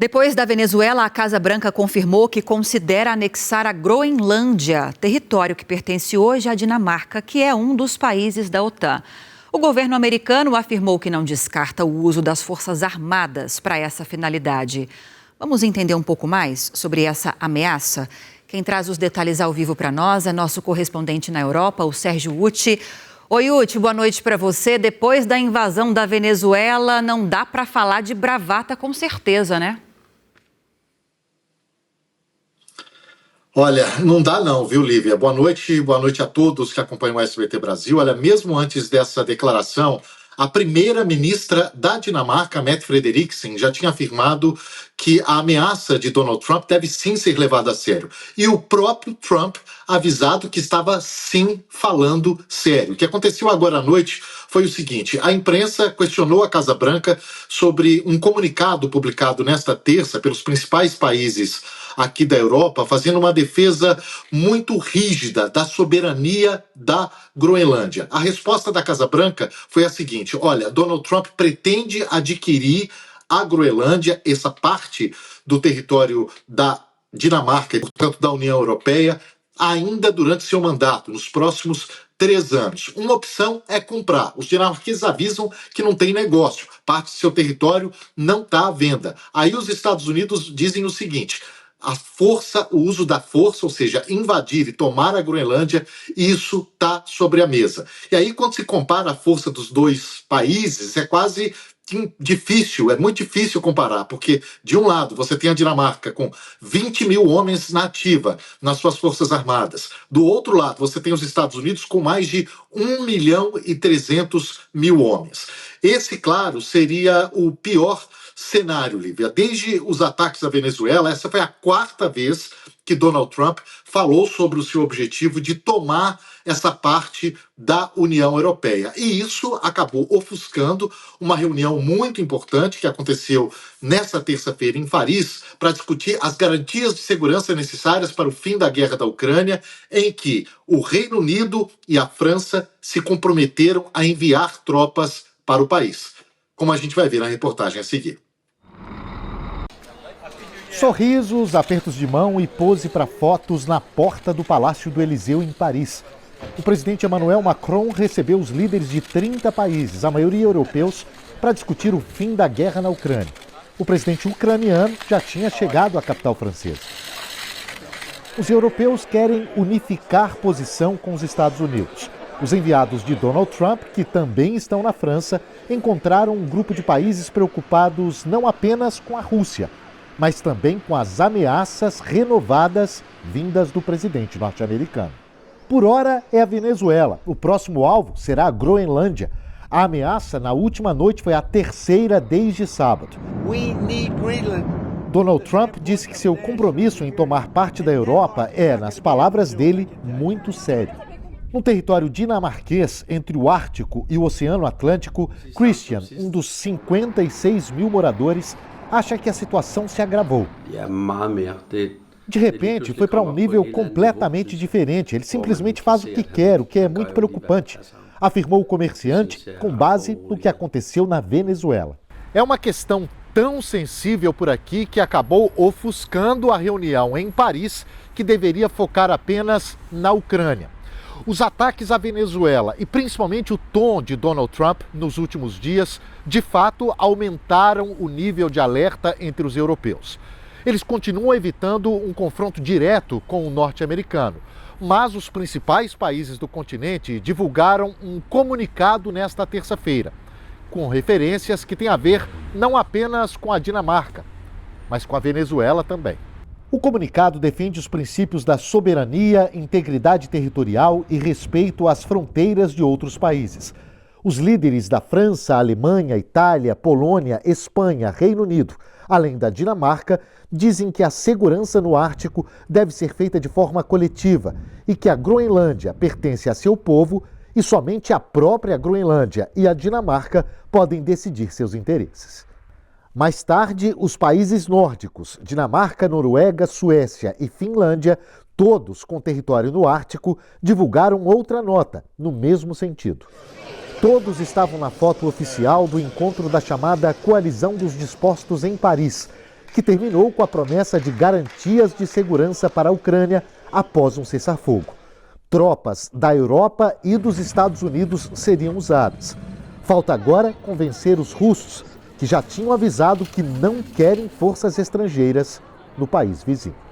Depois da Venezuela, a Casa Branca confirmou que considera anexar a Groenlândia, território que pertence hoje à Dinamarca, que é um dos países da OTAN. O governo americano afirmou que não descarta o uso das Forças Armadas para essa finalidade. Vamos entender um pouco mais sobre essa ameaça? Quem traz os detalhes ao vivo para nós é nosso correspondente na Europa, o Sérgio Ucci. Oi, Ucci, boa noite para você. Depois da invasão da Venezuela, não dá para falar de bravata com certeza, né? Olha, não dá não, viu, Lívia? Boa noite a todos que acompanham o SBT Brasil. Olha, mesmo antes dessa declaração, a primeira-ministra da Dinamarca, Mette Frederiksen, já tinha afirmado que a ameaça de Donald Trump deve sim ser levada a sério. E o próprio Trump avisado que estava sim falando sério. O que aconteceu agora à noite foi o seguinte: a imprensa questionou a Casa Branca sobre um comunicado publicado nesta terça pelos principais países aqui da Europa, fazendo uma defesa muito rígida da soberania da Groenlândia. A resposta da Casa Branca foi a seguinte: olha, Donald Trump pretende adquirir a Groenlândia, essa parte do território da Dinamarca e, portanto, da União Europeia, ainda durante seu mandato, nos próximos 3 anos. Uma opção é comprar. Os dinamarqueses avisam que não tem negócio, parte do seu território não está à venda. Aí os Estados Unidos dizem o seguinte: o uso da força, ou seja, invadir e tomar a Groenlândia, isso está sobre a mesa. E aí, quando se compara a força dos dois países, é quase difícil, é muito difícil comparar, porque, de um lado, você tem a Dinamarca com 20 mil homens na ativa nas suas forças armadas. Do outro lado, você tem os Estados Unidos com mais de 1.300.000 homens. Esse, claro, seria o pior cenário, Lívia. Desde os ataques à Venezuela, essa foi a 4ª vez que Donald Trump falou sobre o seu objetivo de tomar essa parte da União Europeia. E isso acabou ofuscando uma reunião muito importante que aconteceu nessa terça-feira em Paris para discutir as garantias de segurança necessárias para o fim da guerra da Ucrânia, em que o Reino Unido e a França se comprometeram a enviar tropas para o país, como a gente vai ver na reportagem a seguir. Sorrisos, apertos de mão e pose para fotos na porta do Palácio do Eliseu, em Paris. O presidente Emmanuel Macron recebeu os líderes de 30 países, a maioria europeus, para discutir o fim da guerra na Ucrânia. O presidente ucraniano já tinha chegado à capital francesa. Os europeus querem unificar posição com os Estados Unidos. Os enviados de Donald Trump, que também estão na França, encontraram um grupo de países preocupados não apenas com a Rússia, mas também com as ameaças renovadas vindas do presidente norte-americano. Por hora é a Venezuela. O próximo alvo será a Groenlândia. A ameaça na última noite foi a 3ª desde sábado. Donald Trump disse que seu compromisso em tomar parte da Europa é, nas palavras dele, muito sério. No território dinamarquês, entre o Ártico e o Oceano Atlântico, Christian, um dos 56 mil moradores, acha que a situação se agravou. De repente, foi para um nível completamente diferente. Ele simplesmente faz o que quer, o que é muito preocupante, afirmou o comerciante com base no que aconteceu na Venezuela. É uma questão tão sensível por aqui que acabou ofuscando a reunião em Paris, que deveria focar apenas na Ucrânia. Os ataques à Venezuela e principalmente o tom de Donald Trump nos últimos dias, de fato, aumentaram o nível de alerta entre os europeus. Eles continuam evitando um confronto direto com o norte-americano, mas os principais países do continente divulgaram um comunicado nesta terça-feira, com referências que têm a ver não apenas com a Dinamarca, mas com a Venezuela também. O comunicado defende os princípios da soberania, integridade territorial e respeito às fronteiras de outros países. Os líderes da França, Alemanha, Itália, Polônia, Espanha, Reino Unido, além da Dinamarca, dizem que a segurança no Ártico deve ser feita de forma coletiva e que a Groenlândia pertence a seu povo e somente a própria Groenlândia e a Dinamarca podem decidir seus interesses. Mais tarde, os países nórdicos, Dinamarca, Noruega, Suécia e Finlândia, todos com território no Ártico, divulgaram outra nota, no mesmo sentido. Todos estavam na foto oficial do encontro da chamada Coalizão dos Dispostos em Paris, que terminou com a promessa de garantias de segurança para a Ucrânia após um cessar-fogo. Tropas da Europa e dos Estados Unidos seriam usadas. Falta agora convencer os russos, que já tinham avisado que não querem forças estrangeiras no país vizinho.